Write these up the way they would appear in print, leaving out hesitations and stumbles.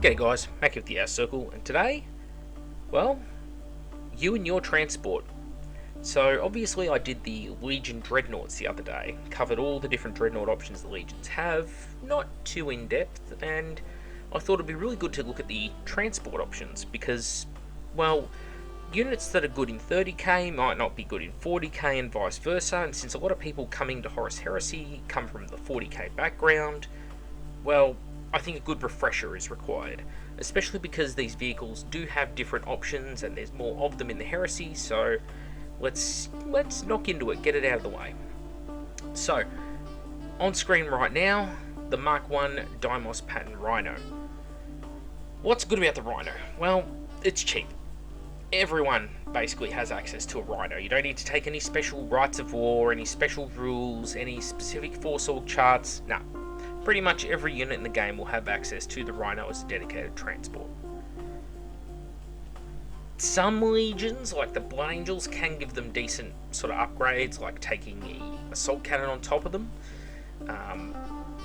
G'day guys, back with the Hour Circle, and today, well, you and your transport. So obviously I did the Legion Dreadnoughts the other day, covered all the different Dreadnought options the Legions have, not too in depth, and I thought it'd be really good to look at the transport options because, well, units that are good in 30k might not be good in 40k and vice versa, and since a lot of people coming to Horus Heresy come from the 40k background, well, I think a good refresher is required, especially because these vehicles do have different options and there's more of them in the Heresy, so let's knock into it, get it out of the way. So, on screen right now, the Mark 1 Deimos Pattern Rhino. What's good about the Rhino? Well, it's cheap. Everyone basically has access to a Rhino. You don't need to take any special rights of war, any special rules, any specific force org charts, nah. Pretty much every unit in the game will have access to the Rhino as a dedicated transport. Some legions, like the Blood Angels, can give them decent sort of upgrades, like taking the assault cannon on top of them.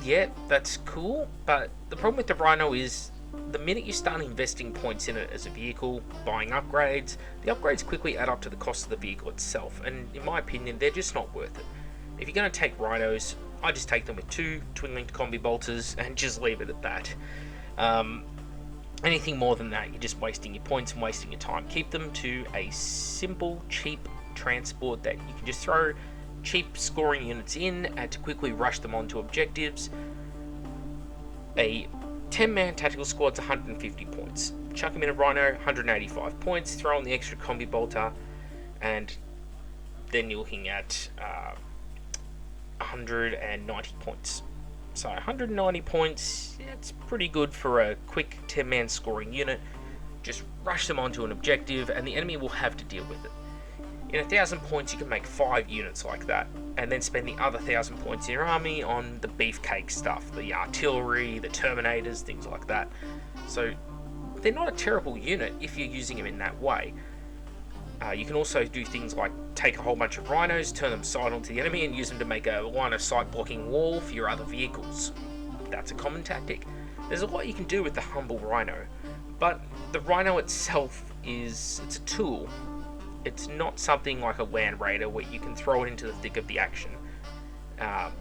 Yeah, that's cool, but the problem with the Rhino is the minute you start investing points in it as a vehicle, buying upgrades, the upgrades quickly add up to the cost of the vehicle itself, and in my opinion, they're just not worth it. If you're going to take Rhinos, I just take them with 2 twin-linked combi bolters and just leave it at that. Anything more than that, you're just wasting your points and wasting your time. Keep them to a simple, cheap transport that you can just throw cheap scoring units in and to quickly rush them onto objectives. A 10-man tactical squad's 150 points. Chuck them in a Rhino, 185 points. Throw on the extra combi bolter, and then you're looking at 190 points. So 190 points, yeah, it's pretty good for a quick 10-man scoring unit. Just rush them onto an objective and the enemy will have to deal with it. In 1,000 points you can make 5 units like that, and then spend the other 1,000 points in your army on the beefcake stuff, the artillery, the terminators, things like that. So they're not a terrible unit if you're using them in that way. You can also do things like take a whole bunch of Rhinos, turn them side onto the enemy and use them to make a line of sight blocking wall for your other vehicles. That's a common tactic. There's a lot you can do with the humble Rhino, but the Rhino itself it's a tool. It's not something like a Land Raider where you can throw it into the thick of the action.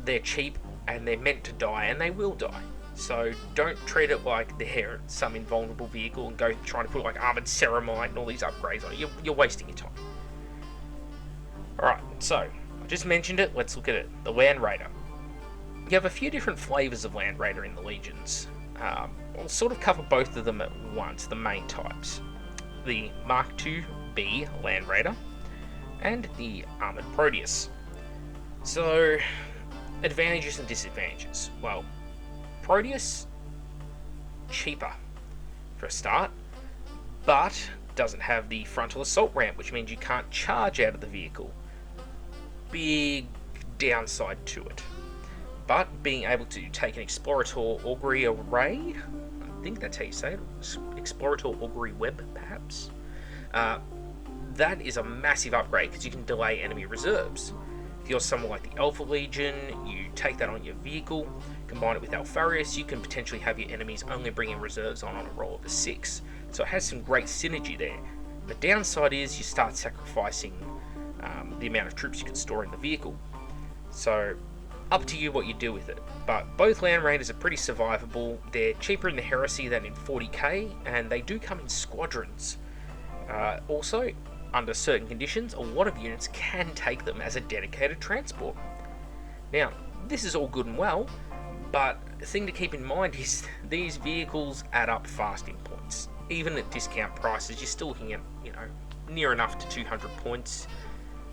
They're cheap and they're meant to die, and they will die. So don't treat it like they're some invulnerable vehicle and go trying to put like armored ceramite and all these upgrades on it. You're wasting your time. Alright, so I just mentioned it, let's look at it. The Land Raider. You have a few different flavours of Land Raider in the Legions. I'll sort of cover both of them at once, the main types. The Mark II-B Land Raider and the Armoured Proteus. So, advantages and disadvantages. Well, Proteus, cheaper for a start, but doesn't have the frontal assault ramp, which means you can't charge out of the vehicle. Big downside to it. But being able to take an Explorator Augury Array, I think that's how you say it, Explorator Augury Web perhaps, that is a massive upgrade because you can delay enemy reserves. If you're someone like the Alpha Legion, you take that on your vehicle, combine it with Alfarius, you can potentially have your enemies only bringing reserves on a roll of a 6. So it has some great synergy there. The downside is you start sacrificing the amount of troops you can store in the vehicle. So up to you what you do with it. But both Land Raiders are pretty survivable. They're cheaper in the Heresy than in 40k, and they do come in squadrons. Also, under certain conditions, a lot of units can take them as a dedicated transport. Now, this is all good and well, but the thing to keep in mind is these vehicles add up fast in points. Even at discount prices, you're still looking at, near enough to 200 points.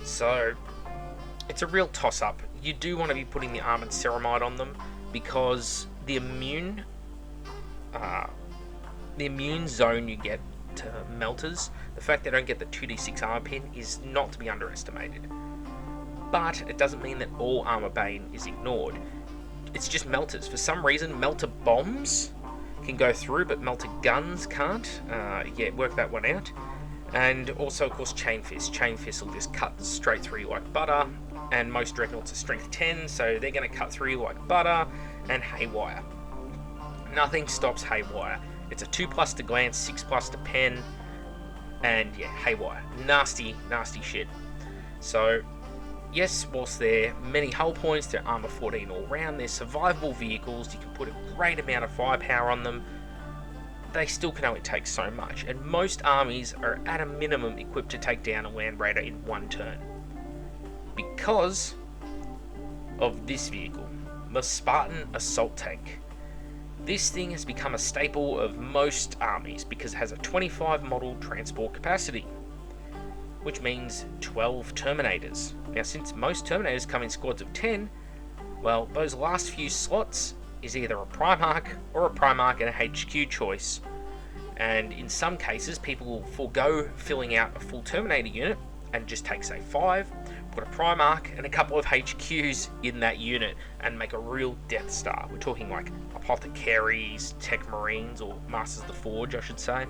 So, it's a real toss-up. You do want to be putting the armoured ceramite on them because the immune zone you get to melters, the fact they don't get the 2d6 armor pin is not to be underestimated. But it doesn't mean that all armor bane is ignored. It's just melters. For some reason, melter bombs can go through, but melter guns can't. Work that one out. And also, of course, Chain Fist. Chain Fist will just cut straight through you like butter, and most Dreadnoughts are strength 10, so they're going to cut through you like butter, and Haywire. Nothing stops Haywire. It's a 2+ to glance, 6+ to pen, and yeah, haywire. Nasty, nasty shit. So, yes, whilst they're many hull points, they're armor 14 all round, they're survivable vehicles, you can put a great amount of firepower on them, they still can only take so much, and most armies are at a minimum equipped to take down a Land Raider in one turn. Because of this vehicle, the Spartan Assault Tank. This thing has become a staple of most armies because it has a 25 model transport capacity, which means 12 Terminators. Now, since most Terminators come in squads of 10, well, those last few slots is either a Primarch or a Primarch and a HQ choice. And in some cases, people will forego filling out a full Terminator unit and just take, say, 5, put a Primarch and a couple of HQs in that unit and make a real Death Star. We're talking like Apothecaries, Tech Marines, or Masters of the Forge, I should say.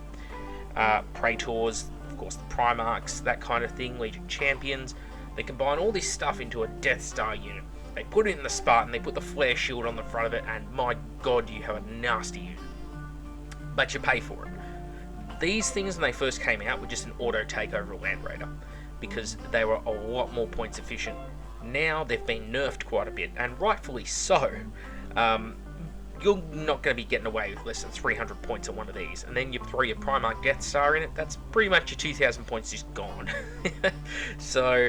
Praetors, of course, the Primarchs, that kind of thing, Legion Champions. They combine all this stuff into a Death Star unit. They put it in the Spartan, they put the flare shield on the front of it, and my god, you have a nasty unit. But you pay for it. These things, when they first came out, were just an auto takeover of Land Raider, because they were a lot more points efficient. Now they've been nerfed quite a bit, and rightfully so. You're not going to be getting away with less than 300 points on one of these, and then you throw your Primarch Death Star in it, that's pretty much your 2,000 points just gone. So,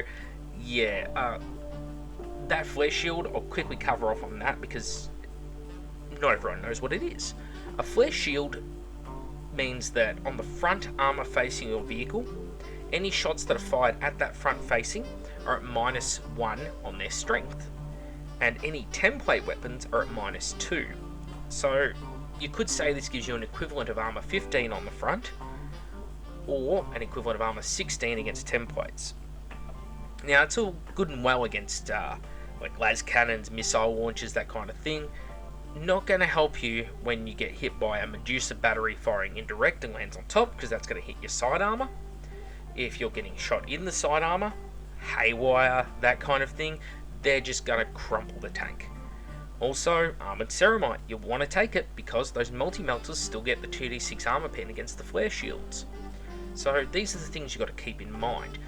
yeah, that flare shield, I'll quickly cover off on that, because not everyone knows what it is. A flare shield means that on the front armor facing your vehicle, any shots that are fired at that front facing are at -1 on their strength, and any template weapons are at -2. So you could say this gives you an equivalent of armor 15 on the front, or an equivalent of armor 16 against templates. Now, it's all good and well against like las cannons, missile launchers, that kind of thing. Not going to help you when you get hit by a Medusa battery firing indirect and lands on top, because that's going to hit your side armor. If you're getting shot in the side armor, haywire, that kind of thing, they're just going to crumple the tank. Also, Armoured Ceramite, you'll want to take it because those multi-melters still get the 2d6 armor pen against the flare shields. So these are the things you've got to keep in mind.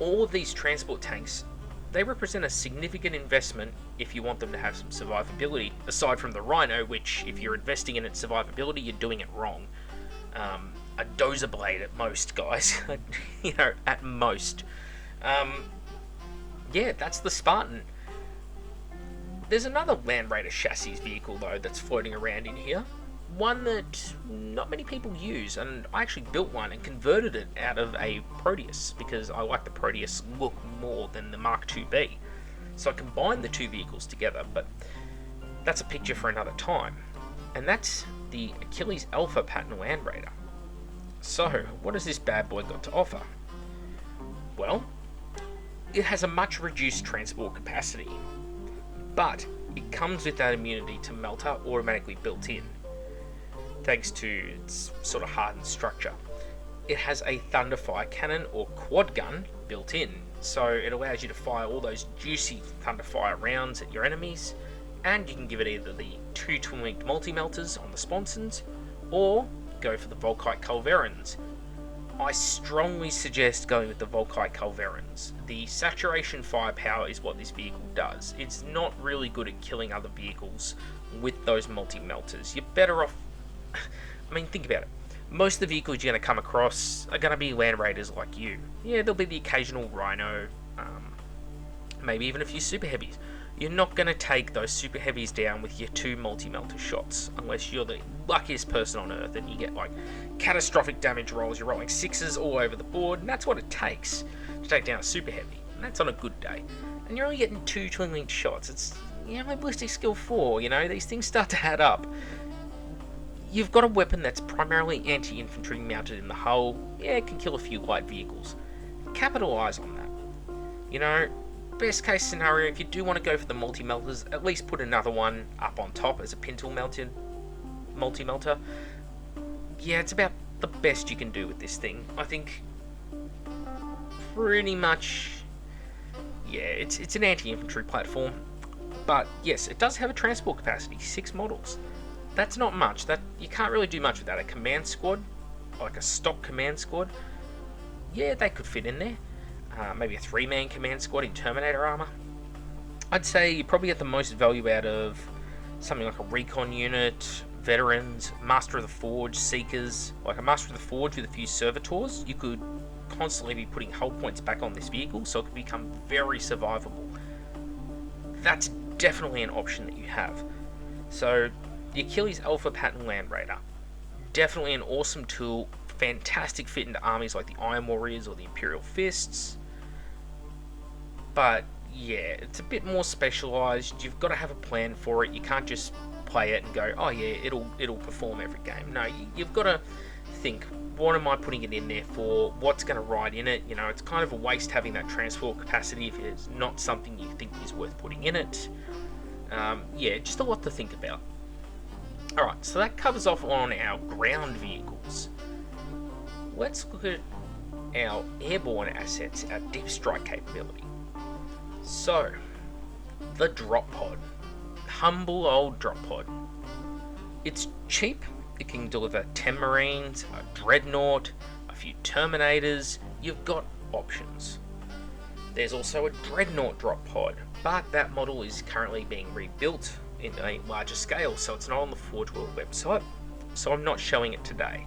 All of these transport tanks, they represent a significant investment if you want them to have some survivability, aside from the Rhino, which, if you're investing in its survivability, you're doing it wrong. A dozer blade at most, guys. You know, at most. Yeah, that's the Spartan. There's another Land Raider chassis vehicle, though, that's floating around in here. One that not many people use, and I actually built one and converted it out of a Proteus, because I like the Proteus look more than the Mark IIB. So I combined the two vehicles together, but that's a picture for another time. And that's the Achilles Alpha pattern Land Raider. So, what has this bad boy got to offer? Well, it has a much reduced transport capacity, but it comes with that immunity to Melter automatically built in, thanks to its sort of hardened structure. It has a Thunderfire cannon or quad gun built in, so it allows you to fire all those juicy Thunderfire rounds at your enemies, and you can give it either the 2 twin-linked multi-melters on the sponsons, or go for the Volkite Culverins. I strongly suggest going with the Volkite Culverins. The saturation firepower is what this vehicle does. It's not really good at killing other vehicles with those multi-melters. You're better off... I mean, think about it. Most of the vehicles you're going to come across are going to be Land Raiders like you. Yeah, there'll be the occasional Rhino, maybe even a few Super Heavies. You're not going to take those Super Heavies down with your 2 multi-melter shots, unless you're the luckiest person on Earth and you get like catastrophic damage rolls, you're rolling 6s all over the board, and that's what it takes to take down a Super Heavy, and that's on a good day. And you're only getting 2 twin-linked shots. It's, you know, ballistic skill 4, you know, these things start to add up. You've got a weapon that's primarily anti-infantry mounted in the hull. Yeah, it can kill a few light vehicles. Capitalise on that. You know, best case scenario, if you do want to go for the multi-melters, at least put another one up on top as a pintle multi-melter. Yeah, it's about the best you can do with this thing. I think pretty much, yeah, it's an anti-infantry platform. But yes, it does have a transport capacity, 6 models. That's not much. That you can't really do much with that. A command squad, like a stock command squad, yeah, they could fit in there. Maybe a 3-man command squad in Terminator armor. I'd say you probably get the most value out of something like a recon unit, veterans, Master of the Forge, Seekers. Like a Master of the Forge with a few servitors, you could constantly be putting hull points back on this vehicle, so it could become very survivable. That's definitely an option that you have. So the Achilles Alpha Pattern Land Raider, definitely an awesome tool, fantastic fit into armies like the Iron Warriors or the Imperial Fists. But yeah, it's a bit more specialised. You've got to have a plan for it. You can't just play it and go, oh yeah, it'll perform every game. No, you've got to think, what am I putting it in there for? What's going to ride in it? You know, it's kind of a waste having that transport capacity if it's not something you think is worth putting in it. Yeah, just a lot to think about. Alright, so that covers off on our ground vehicles. Let's look at our airborne assets, our deep strike capability. So, the drop pod. Humble old drop pod. It's cheap. It can deliver 10 Marines, a Dreadnought, a few Terminators. You've got options. There's also a Dreadnought drop pod, but that model is currently being rebuilt in a larger scale, so it's not on the Forge World website, so I'm not showing it today.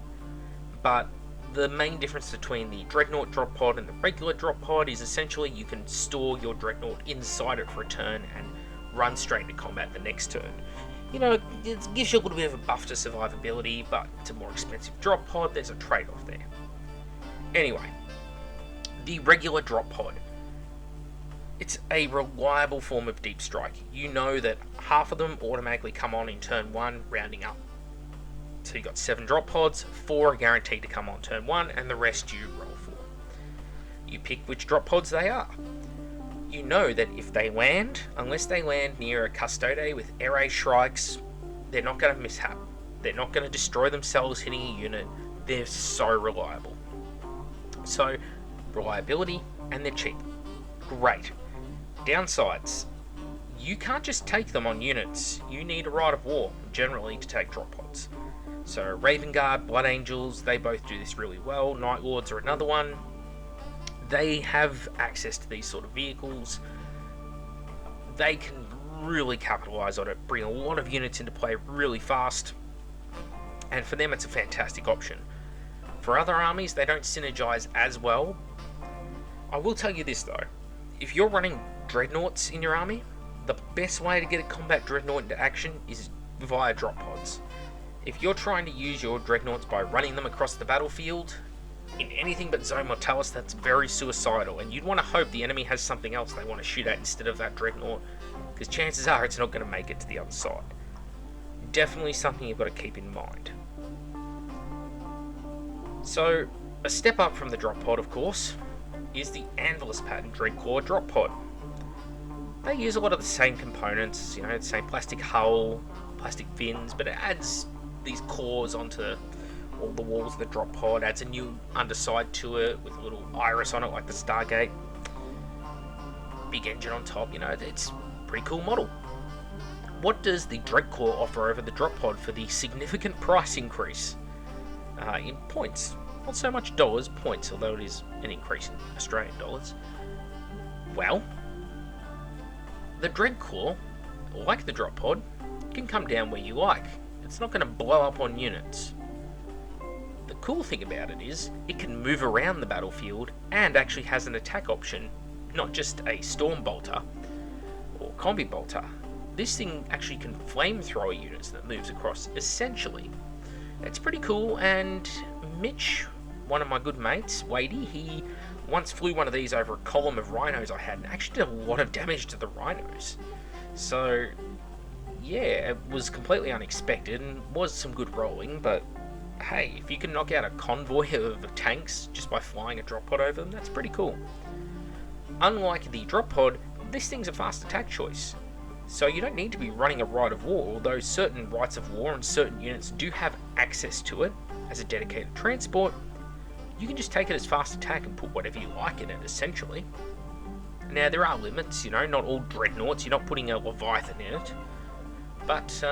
But the main difference between the Dreadnought drop pod and the regular drop pod is essentially you can store your Dreadnought inside it for a turn and run straight into combat the next turn. You know, it gives you a little bit of a buff to survivability, but it's a more expensive drop pod, there's a trade-off there. Anyway, the regular drop pod. It's a reliable form of deep strike. You know that half of them automatically come on in turn 1, rounding up. So you've got 7 drop pods, 4 are guaranteed to come on turn 1, and the rest you roll for. You pick which drop pods they are. You know that if they land, unless they land near a Custode with air raid strikes, they're not going to mishap. They're not going to destroy themselves hitting a unit. They're so reliable. So, reliability, and they're cheap. Great. Downsides. You can't just take them on units. You need a Rite of War, generally, to take drop pods. So Raven Guard, Blood Angels, they both do this really well. Night Lords are another one. They have access to these sort of vehicles. They can really capitalise on it, bring a lot of units into play really fast, and for them it's a fantastic option. For other armies, they don't synergise as well. I will tell you this though, if you're running Dreadnoughts in your army, the best way to get a combat Dreadnought into action is via drop pods. If you're trying to use your Dreadnoughts by running them across the battlefield, in anything but Zone Mortalis, that's very suicidal, and you'd want to hope the enemy has something else they want to shoot at instead of that Dreadnought, because chances are it's not going to make it to the other side. Definitely something you've got to keep in mind. So, a step up from the drop pod, of course, is the Anvilus Pattern Dreadclaw drop pod. They use a lot of the same components, you know, the same plastic hull, plastic fins, but it adds these claws onto all the walls of the drop pod, adds a new underside to it with a little iris on it like the Stargate. Big engine on top, you know, it's a pretty cool model. What does the Dreadclaw offer over the drop pod for the significant price increase? In points. Not so much dollars, points, although it is an increase in Australian dollars. Well, the Dreadclaw, like the drop pod, can come down where you like. It's not going to blow up on units. The cool thing about it is, it can move around the battlefield and actually has an attack option, not just a Storm Bolter or Combi Bolter. This thing actually can flamethrower units that moves across, essentially. It's pretty cool, and Mitch, one of my good mates, Wadey, he once flew one of these over a column of rhinos I had and actually did a lot of damage to the rhinos. So, yeah, it was completely unexpected and was some good rolling, but hey, if you can knock out a convoy of tanks just by flying a drop pod over them, that's pretty cool. Unlike the drop pod, this thing's a fast attack choice. So you don't need to be running a Rite of War, although certain Rites of War and certain units do have access to it as a dedicated transport. You can just take it as fast attack and put whatever you like in it, essentially. Now, there are limits, you know, not all Dreadnoughts, you're not putting a Leviathan in it. But,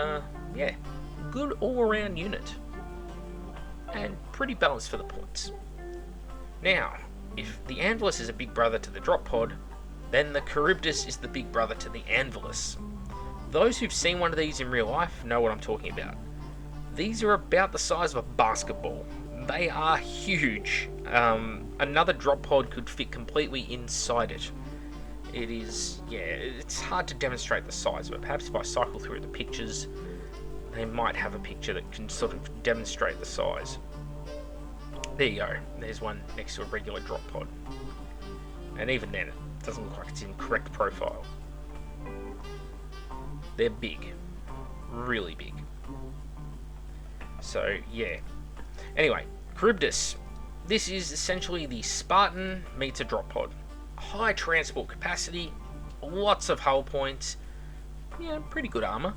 yeah, good all-around unit. And pretty balanced for the points. Now, if the Anvilus is a big brother to the drop pod, then the Charybdis is the big brother to the Anvilus. Those who've seen one of these in real life know what I'm talking about. These are about the size of a basketball. They are huge. Another drop pod could fit completely inside it. It is, it's hard to demonstrate the size of it. Perhaps if I cycle through the pictures, they might have a picture that can sort of demonstrate the size. There you go. There's one next to a regular drop pod. And even then, it doesn't look like it's in correct profile. They're big. Really big. So, yeah. Anyway, Charybdis. This is essentially the Spartan meets a drop pod. High transport capacity, lots of hull points, pretty good armor.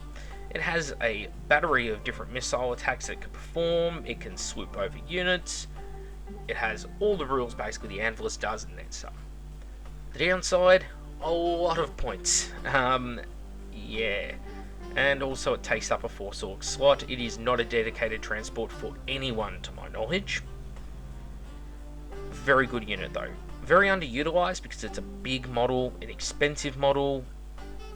It has a battery of different missile attacks it can perform, it can swoop over units, it has all the rules basically the Anvilus does and then some. The downside, a lot of points. And also it takes up a 4-org slot. It is not a dedicated transport for anyone to my knowledge. Very good unit though. Very underutilized because it's a big model, an expensive model,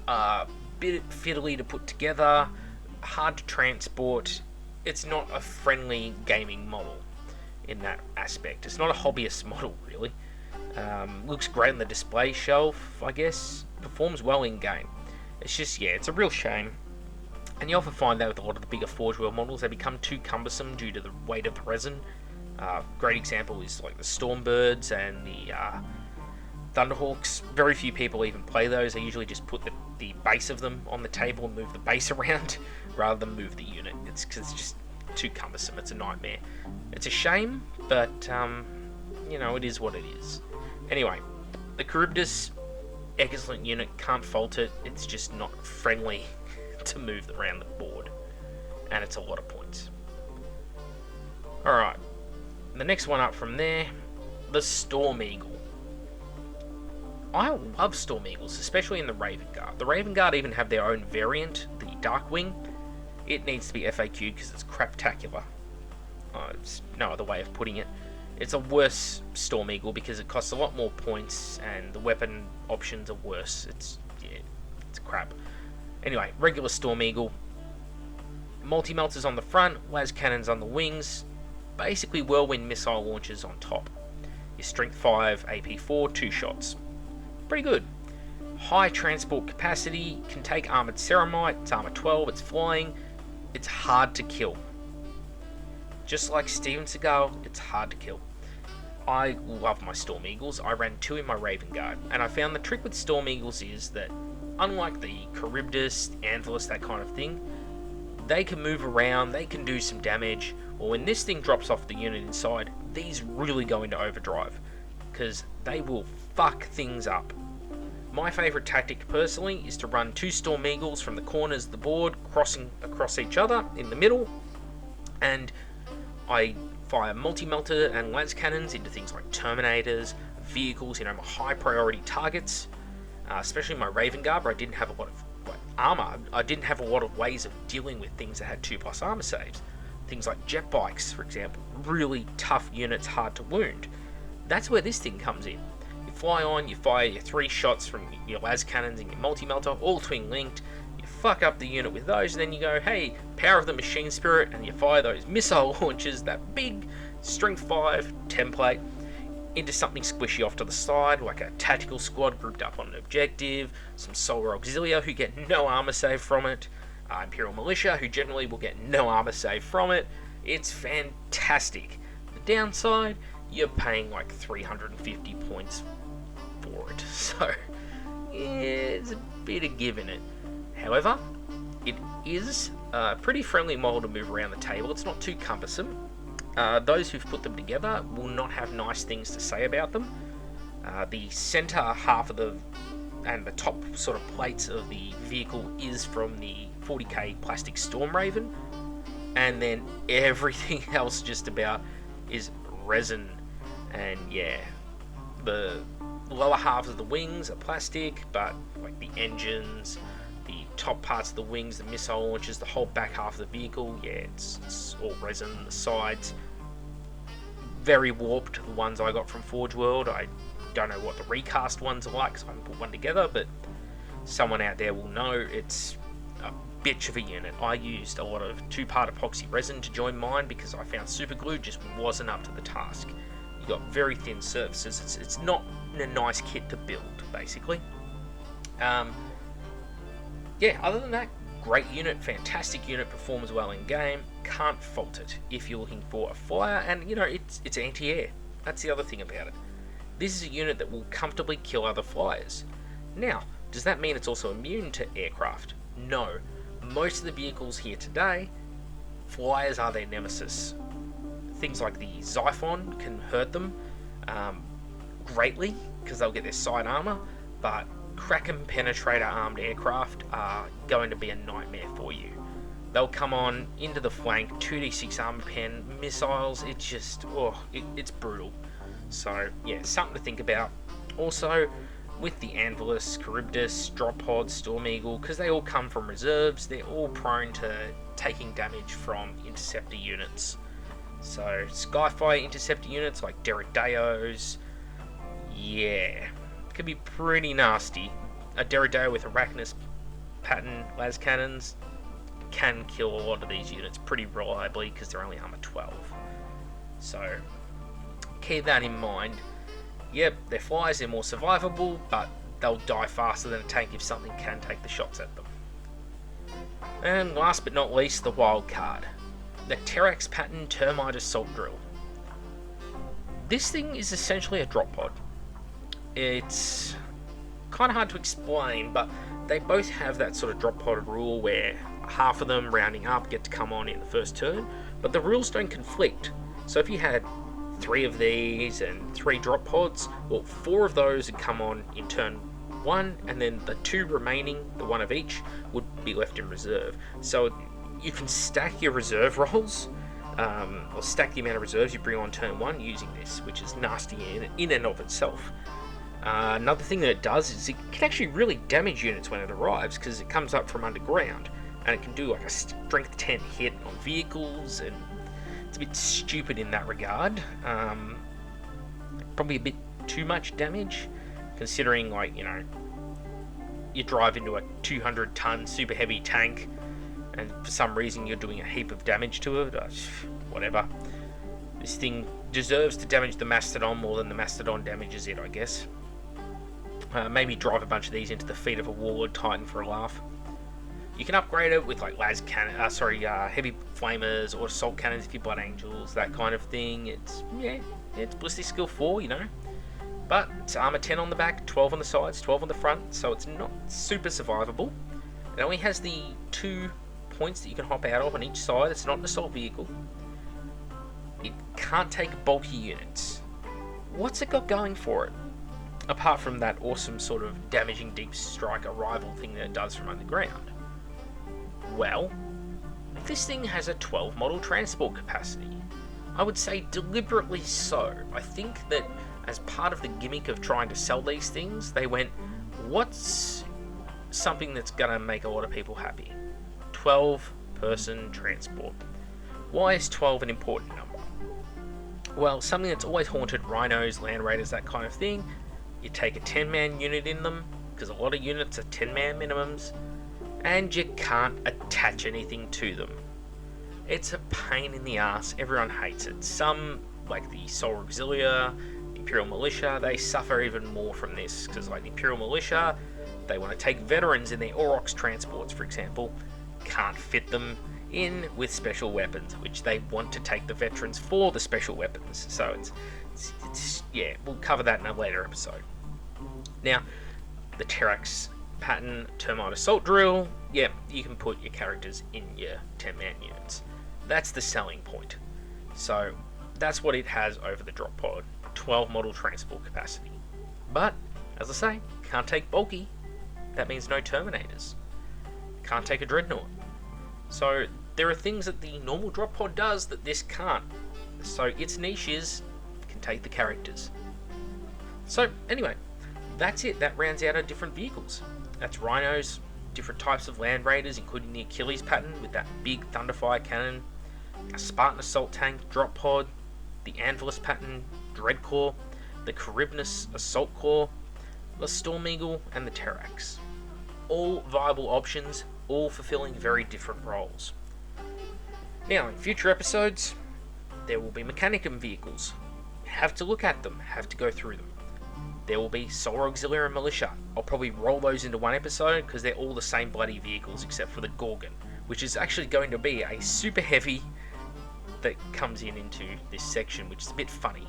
a bit fiddly to put together, hard to transport. It's not a friendly gaming model in that aspect. It's not a hobbyist model really. Looks great on the display shelf, I guess. Performs well in game. It's just, it's a real shame. And you often find that with a lot of the bigger Forge World models, they become too cumbersome due to the weight of the resin. Great example is like the Stormbirds and the Thunderhawks. Very few people even play those. They usually just put the base of them on the table and move the base around rather than move the unit. It's because it's just too cumbersome. It's a nightmare. It's a shame, but it is what it is. Anyway, the Charybdis, excellent unit, can't fault it. It's just not friendly to move around the board, and it's a lot of points. Alright, the next one up from there, the Storm Eagle. I love Storm Eagles, especially in the Raven Guard. The Raven Guard even have their own variant, the Darkwing. It needs to be FAQ'd because it's craptacular. It's no other way of putting it. It's a worse Storm Eagle because it costs a lot more points and the weapon options are worse. It's crap. Anyway, regular Storm Eagle. Multi-melters on the front, las cannons on the wings. Basically whirlwind missile launchers on top. Your strength 5, AP 4, 2 shots. Pretty good. High transport capacity, can take armored ceramite, it's armor 12, it's flying. It's hard to kill. Just like Steven Seagal, it's hard to kill. I love my Storm Eagles. I ran 2 in my Raven Guard, and I found the trick with Storm Eagles is that, unlike the Charybdis, Anvilus, that kind of thing, they can move around, they can do some damage. Well, when this thing drops off the unit inside, these really go into overdrive, because they will fuck things up. My favourite tactic, personally, is to run 2 Storm Eagles from the corners of the board, crossing across each other in the middle, and I fire multi-melter and las cannons into things like Terminators, vehicles, my high priority targets, especially my Raven Guard, where I didn't have a lot of armor. I didn't have a lot of ways of dealing with things that had 2+ armor saves. Things like jet bikes, for example, really tough units, hard to wound. That's where this thing comes in. You fly on, you fire your 3 shots from your las cannons and your multi-melter, all twin linked. You fuck up the unit with those, and then you go, hey, power of the machine spirit, and you fire those missile launchers, that big strength 5 template, into something squishy off to the side, like a tactical squad grouped up on an objective, some Solar Auxilia who get no armor save from it, Imperial Militia who generally will get no armor save from it. It's fantastic. The downside, you're paying like 350 points for it, so it's a bit of give in it. However, it is a pretty friendly model to move around the table. It's not too cumbersome. Those who've put them together will not have nice things to say about them. The center half of and the top sort of plates of the vehicle is from the 40k plastic Storm Raven, and then everything else just about is resin. And the lower halves of the wings are plastic, but like the engines, the top parts of the wings, the missile launchers, the whole back half of the vehicle, yeah, it's all resin. The sides, very warped, the ones I got from Forge World. I don't know what the recast ones are like, because I haven't put one together, but someone out there will know. It's a bitch of a unit. I used a lot of 2-part epoxy resin to join mine because I found super glue just wasn't up to the task. You got very thin surfaces. It's not a nice kit to build, basically. Yeah, other than that, great unit, fantastic unit, performs well in game, can't fault it if you're looking for a flyer, and you know, it's anti-air. That's the other thing about it. This is a unit that will comfortably kill other flyers. Now, does that mean it's also immune to aircraft? No. Most of the vehicles here today, flyers are their nemesis. Things like the Xiphon can hurt them greatly, because they'll get their side armor, but Kraken penetrator armed aircraft are going to be a nightmare for you. They'll come on into the flank, 2d6 armor pen, missiles, it's just, it's brutal. So yeah, something to think about. Also, with the Anvilus, Charybdis, Drop Pod, Storm Eagle, because they all come from reserves, they're all prone to taking damage from interceptor units. So Skyfire interceptor units like Derrideos, yeah, can be pretty nasty. A Derrideo with Arachnus pattern las cannons can kill a lot of these units pretty reliably because they're only armor 12. So keep that in mind. Yep, they're flyers, they're more survivable, but they'll die faster than a tank if something can take the shots at them. And last but not least, the wild card. The Terrax pattern Termite Assault Drill. This thing is essentially a drop pod. It's kind of hard to explain, but they both have that sort of drop pod rule where half of them, rounding up, get to come on in the first turn, but the rules don't conflict. So if you had 3 of these and 3 drop pods, well, 4 of those would come on in turn 1, and then the 2 remaining, the 1 of each, would be left in reserve. So you can stack your reserve rolls, or stack the amount of reserves you bring on turn 1 using this, which is nasty in and of itself. Another thing that it does is it can actually really damage units when it arrives, because it comes up from underground, and it can do like a strength 10 hit on vehicles, and it's a bit stupid in that regard. Probably a bit too much damage, considering, like, you know, you drive into a 200-ton super heavy tank, and for some reason you're doing a heap of damage to it. Whatever. This thing deserves to damage the Mastodon more than the Mastodon damages it, I guess. Maybe drive a bunch of these into the feet of a Warlord Titan for a laugh. You can upgrade it with like heavy flamers or assault cannons if you Blood Angels, that kind of thing. It's ballistic skill 4, you know. But it's armor 10 on the back, 12 on the sides, 12 on the front, so it's not super survivable. It only has the 2 points that you can hop out of on each side. It's not an assault vehicle. It can't take bulky units. What's it got going for it? Apart from that awesome sort of damaging deep strike arrival thing that it does from underground. Well, this thing has a 12 model transport capacity. I would say deliberately so. I think that as part of the gimmick of trying to sell these things, they went, what's something that's going to make a lot of people happy? 12 person transport. Why is 12 an important number? Well, something that's always haunted rhinos, land raiders, that kind of thing. You take a 10-man unit in them, because a lot of units are 10-man minimums, and you can't attach anything to them. It's a pain in the ass, everyone hates it. Some, like the Soul Auxilia, the Imperial Militia, they suffer even more from this, because like the Imperial Militia, they want to take veterans in their Aurochs transports, for example, can't fit them in with special weapons, which they want to take the veterans for the special weapons. So it's yeah, we'll cover that in a later episode. Now, the Terrax pattern Termite Assault Drill, yeah, you can put your characters in your 10-man units. That's the selling point. So that's what it has over the drop pod, 12 model transport capacity. But, as I say, can't take bulky. That means no Terminators. Can't take a Dreadnought. So there are things that the normal drop pod does that this can't. So its niche is, can take the characters. So anyway, that's it. That rounds out our different vehicles. That's Rhinos, different types of Land Raiders, including the Achilles pattern with that big Thunderfire cannon, a Spartan assault tank drop pod, the Anvilus pattern Dreadcore, the Charybdis assault claw, the Storm Eagle, and the Terrax. All viable options, all fulfilling very different roles. Now, in future episodes, there will be Mechanicum vehicles. Have to look at them, have to go through them. There will be Solar Auxiliary and Militia. I'll probably roll those into one episode because they're all the same bloody vehicles except for the Gorgon, which is actually going to be a super heavy that comes into this section, which is a bit funny.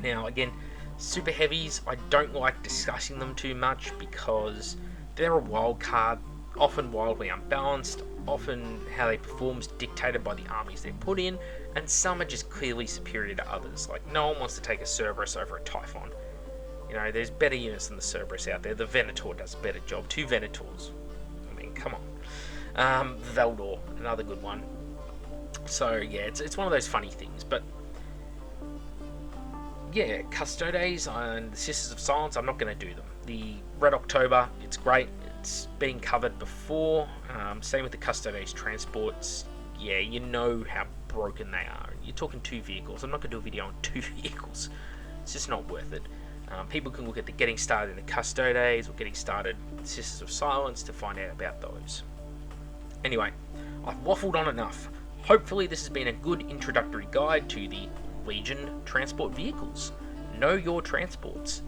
Now, again, super heavies, I don't like discussing them too much because they're a wild card, often wildly unbalanced, often how they perform is dictated by the armies they're put in, and some are just clearly superior to others. Like, no one wants to take a Cerberus over a Typhon. You know, there's better units than the Cerberus out there. The Venator does a better job. 2 Venators. I mean, come on. Veldor, another good one. So, yeah, it's one of those funny things, but yeah, Custodes and the Sisters of Silence, I'm not going to do them. The Red October, it's great. It's been covered before. Same with the Custodes transports. Yeah, you know how broken they are. You're talking 2 vehicles. I'm not going to do a video on 2 vehicles. It's just not worth it. People can look at the Getting Started in the Custodes or Getting Started Sisters of Silence to find out about those. Anyway, I've waffled on enough. Hopefully this has been a good introductory guide to the Legion transport vehicles. Know your transports.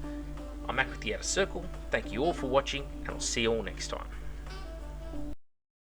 I'm Mac with the Outer Circle. Thank you all for watching, and I'll see you all next time.